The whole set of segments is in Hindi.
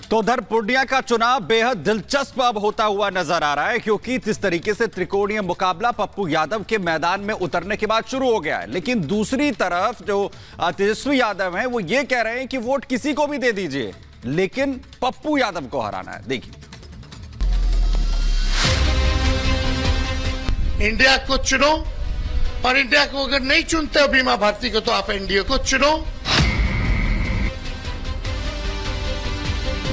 तो उधर पूर्णिया का चुनाव बेहद दिलचस्प अब होता हुआ नजर आ रहा है, क्योंकि जिस तरीके से त्रिकोणीय मुकाबला पप्पू यादव के मैदान में उतरने के बाद शुरू हो गया है, लेकिन दूसरी तरफ जो तेजस्वी यादव हैं वो ये कह रहे हैं कि वोट किसी को भी दे दीजिए, लेकिन पप्पू यादव को हराना है। देखिए, इंडिया को चुनो, और इंडिया को अगर नहीं चुनते हो बीमा भारती को, तो आप एनडीए को चुनो।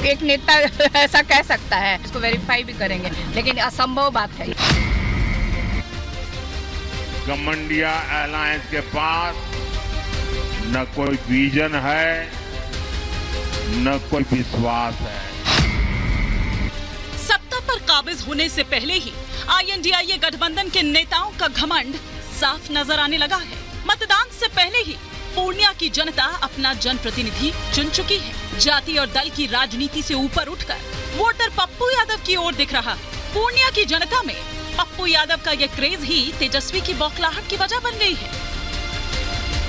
एक नेता ऐसा कह सकता है, इसको वेरीफाई भी करेंगे, लेकिन असंभव बात है। गमंडिया अलायंस के पास न कोई विजन है, न कोई विश्वास है। सत्ता पर काबिज होने से पहले ही INDIA गठबंधन के नेताओं का घमंड साफ नजर आने लगा है। मतदान से पहले ही पूर्णिया की जनता अपना जनप्रतिनिधि चुन चुकी है। जाति और दल की राजनीति से ऊपर उठकर वोटर पप्पू यादव की ओर दिख रहा है। पूर्णिया की जनता में पप्पू यादव का ये क्रेज ही तेजस्वी की बौखलाहट की वजह बन गई है।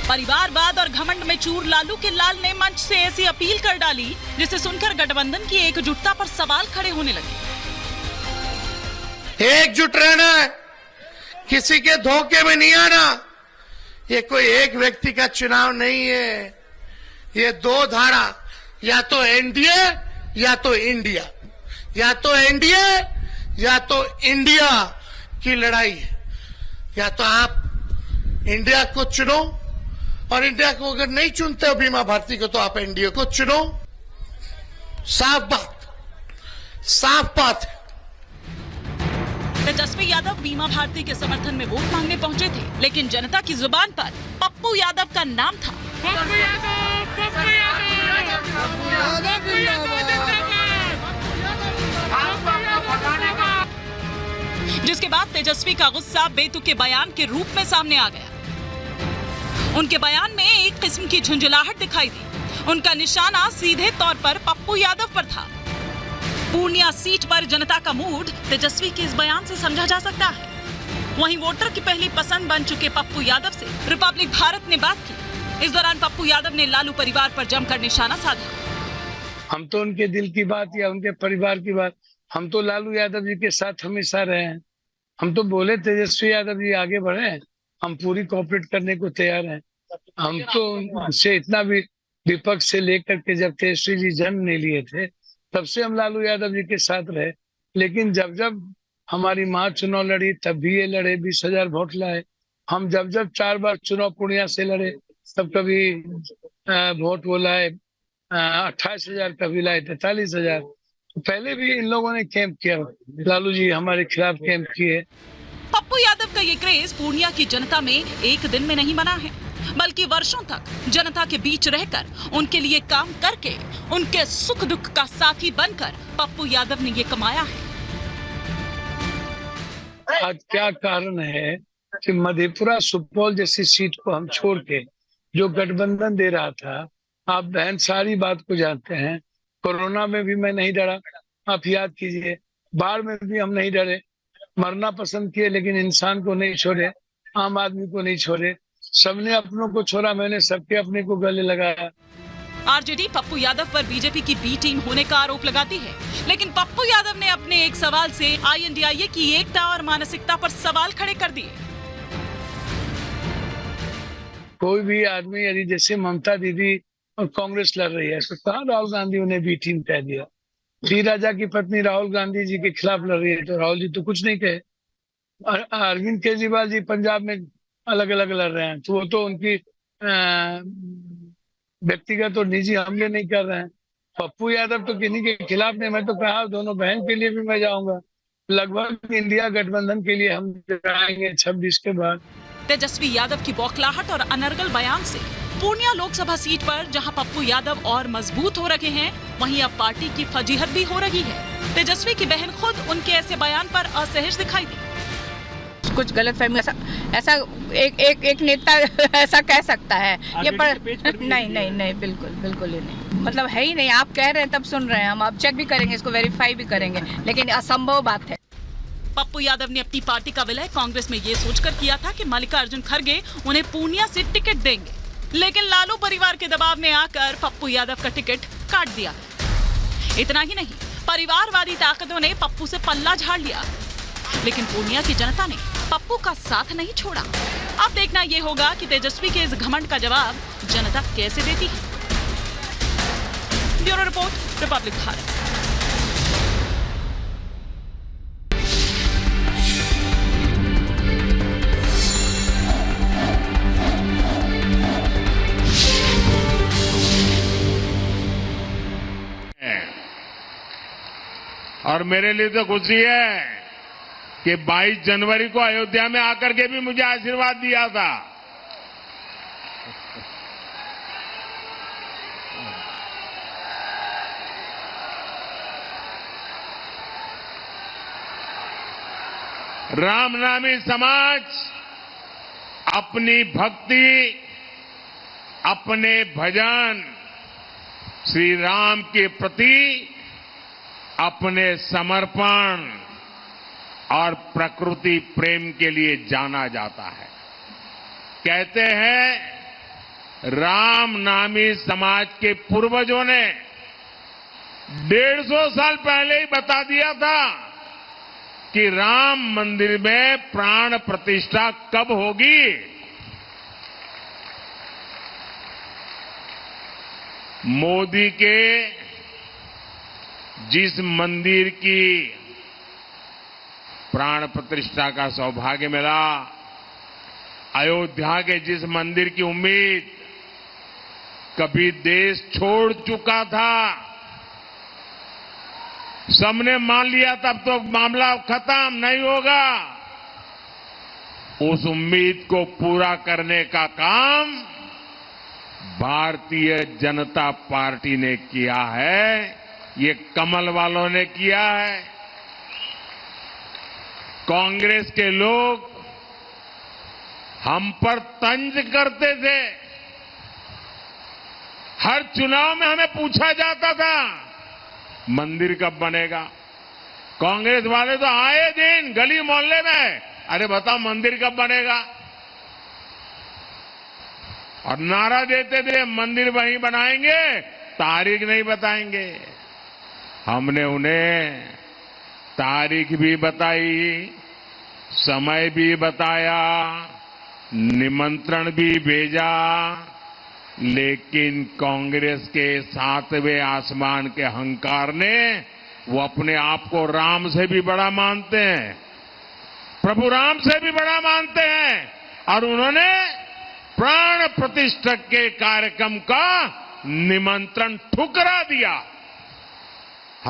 परिवारवाद और घमंड में चूर लालू के लाल ने मंच से ऐसी अपील कर डाली, जिसे सुनकर गठबंधन की एकजुटता पर सवाल खड़े होने लगे। एकजुट रहना है, किसी के धोखे में नहीं आना। ये कोई एक व्यक्ति का चुनाव नहीं है, ये दो धारा, या तो एनडीए या तो इंडिया, या तो एनडीए या तो इंडिया की लड़ाई है। या तो आप इंडिया को चुनो, और इंडिया को अगर नहीं चुनते हो बीमा भारती को, तो आप एनडीए को चुनो। साफ बात है। तेजस्वी यादव बीमा भारती के समर्थन में वोट मांगने पहुंचे थे, लेकिन जनता की जुबान पर पप्पू यादव का नाम था। जिसके बाद तेजस्वी का गुस्सा बेतुके बयान के रूप में सामने आ गया। उनके बयान में एक किस्म की झुंझलाहट दिखाई दी। उनका निशाना सीधे तौर पर पप्पू यादव पर था। पूर्णिया सीट पर जनता का मूड तेजस्वी के इस बयान से समझा जा सकता है। वहीं वोटर की पहली पसंद बन चुके पप्पू यादव से रिपब्लिक भारत ने बात की। इस दौरान पप्पू यादव ने लालू परिवार पर जमकर निशाना साधा। हम तो उनके दिल की बात या उनके परिवार की बात, हम तो लालू यादव जी के साथ हमेशा रहे हैं। हम तो बोले तेजस्वी यादव जी आगे बढ़े, हम पूरी कोऑपरेट करने को तैयार हैं। हम तो उनसे इतना भी विपक्ष से लेकर के जब तेजस्वी जी जन्म नहीं लिए थे, तब से हम लालू यादव जी के साथ रहे। लेकिन जब जब हमारी माँ चुनाव लड़ी, तब भी ये लड़े, 20,000 वोट लाए। हम जब 4 बार चुनाव पूर्णिया से लड़े, तब कभी वोट वो लाए 28,000, कभी लाए 43,000। तो पहले भी इन लोगों ने कैंप किया, लालू जी हमारे खिलाफ कैंप किए। पप्पू यादव का ये क्रेज पूर्णिया की जनता में एक दिन में नहीं बना है, बल्कि वर्षों तक जनता के बीच रहकर उनके लिए काम करके उनके सुख दुख का साथी बनकर पप्पू यादव ने ये कमाया है। आज क्या कारण है कि मधेपुरा सुपौल जैसी सीट को हम छोड़ के जो गठबंधन दे रहा था, आप बहन सारी बात को जानते हैं। कोरोना में भी मैं नहीं डरा, आप याद कीजिए। बाढ़ में भी हम नहीं डरे, मरना पसंद किए, लेकिन इंसान को नहीं छोड़े, आम आदमी को नहीं छोड़े। सबने अपनों को छोड़ा, मैंने सबके अपने को गले लगाया। आरजेडी पप्पू यादव पर बीजेपी की बी टीम होने का आरोप लगाती है, लेकिन पप्पू यादव ने अपने एक सवाल से INDIA की एकता और मानसिकता पर सवाल खड़े कर दिए। कोई भी आदमी यदि जैसे ममता दीदी और कांग्रेस लड़ रही है, तो कहाँ राहुल गांधी उन्हें बी टीम कह दिया? डी राजा की पत्नी राहुल गांधी जी के खिलाफ लड़ रही है, तो राहुल जी तो कुछ नहीं कहे। और अरविंद केजरीवाल जी पंजाब में अलग अलग लड़ रहे हैं, तो वो तो उनकी व्यक्तिगत और निजी हमले नहीं कर रहे हैं। पप्पू यादव तो किन्हीं के खिलाफ नहीं, मैं तो कहा दोनों बहन के लिए भी मैं जाऊंगा। लगभग इंडिया गठबंधन के लिए हम जाएंगे 26 के बाद। तेजस्वी यादव की बौखलाहट और अनर्गल बयान से पूर्णिया लोकसभा सीट पर जहां पप्पू यादव और मजबूत हो रहे हैं, वहीं अब पार्टी की फजीहत भी हो रही है। तेजस्वी की बहन खुद उनके ऐसे बयान पर असहज दिखाई दी। कुछ गलतफहमी ऐसा एक नेता ऐसा कह सकता है, ये पर नहीं बिल्कुल ही नहीं, मतलब है ही नहीं। आप कह रहे हैं तब सुन रहे हैं हम, अब चेक भी करेंगे, इसको वेरीफाई भी करेंगे, लेकिन असंभव बात है। पप्पू यादव ने अपनी पार्टी का विलय कांग्रेस में ये सोचकर किया था कि मल्लिकार्जुन खड़गे उन्हें पूर्णिया से टिकट देंगे, लेकिन लालू परिवार के दबाव में आकर पप्पू यादव का टिकट काट दिया। इतना ही नहीं, परिवारवादी ताकतों ने पप्पू से पल्ला झाड़ लिया, लेकिन पूर्णिया की जनता ने पप्पू का साथ नहीं छोड़ा। अब देखना यह होगा कि तेजस्वी के इस घमंड का जवाब जनता कैसे देती है। Bureau report, Republic Bharat. और मेरे लिए तो खुशी है कि 22 जनवरी को अयोध्या में आकर के भी मुझे आशीर्वाद दिया था। रामनामी समाज अपनी भक्ति, अपने भजन, श्री राम के प्रति अपने समर्पण और प्रकृति प्रेम के लिए जाना जाता है। कहते हैं राम नामी समाज के पूर्वजों ने 150 साल पहले ही बता दिया था कि राम मंदिर में प्राण प्रतिष्ठा कब होगी। मोदी के जिस मंदिर की प्राण प्रतिष्ठा का सौभाग्य मिला, अयोध्या के जिस मंदिर की उम्मीद कभी देश छोड़ चुका था, सबने मान लिया तब तो मामला खत्म नहीं होगा, उस उम्मीद को पूरा करने का काम भारतीय जनता पार्टी ने किया है। ये कमल वालों ने किया है। कांग्रेस के लोग हम पर तंज करते थे। हर चुनाव में हमें पूछा जाता था मंदिर कब बनेगा। कांग्रेस वाले तो आए दिन गली मोहल्ले में, अरे बताओ मंदिर कब बनेगा, और नारा देते थे मंदिर वहीं बनाएंगे, तारीख नहीं बताएंगे। हमने उन्हें तारीख भी बताई, समय भी बताया, निमंत्रण भी भेजा, लेकिन कांग्रेस के 7वें आसमान के अहंकार ने, वो अपने आप को राम से भी बड़ा मानते हैं, प्रभु राम से भी बड़ा मानते हैं, और उन्होंने प्राण प्रतिष्ठा के कार्यक्रम का निमंत्रण ठुकरा दिया।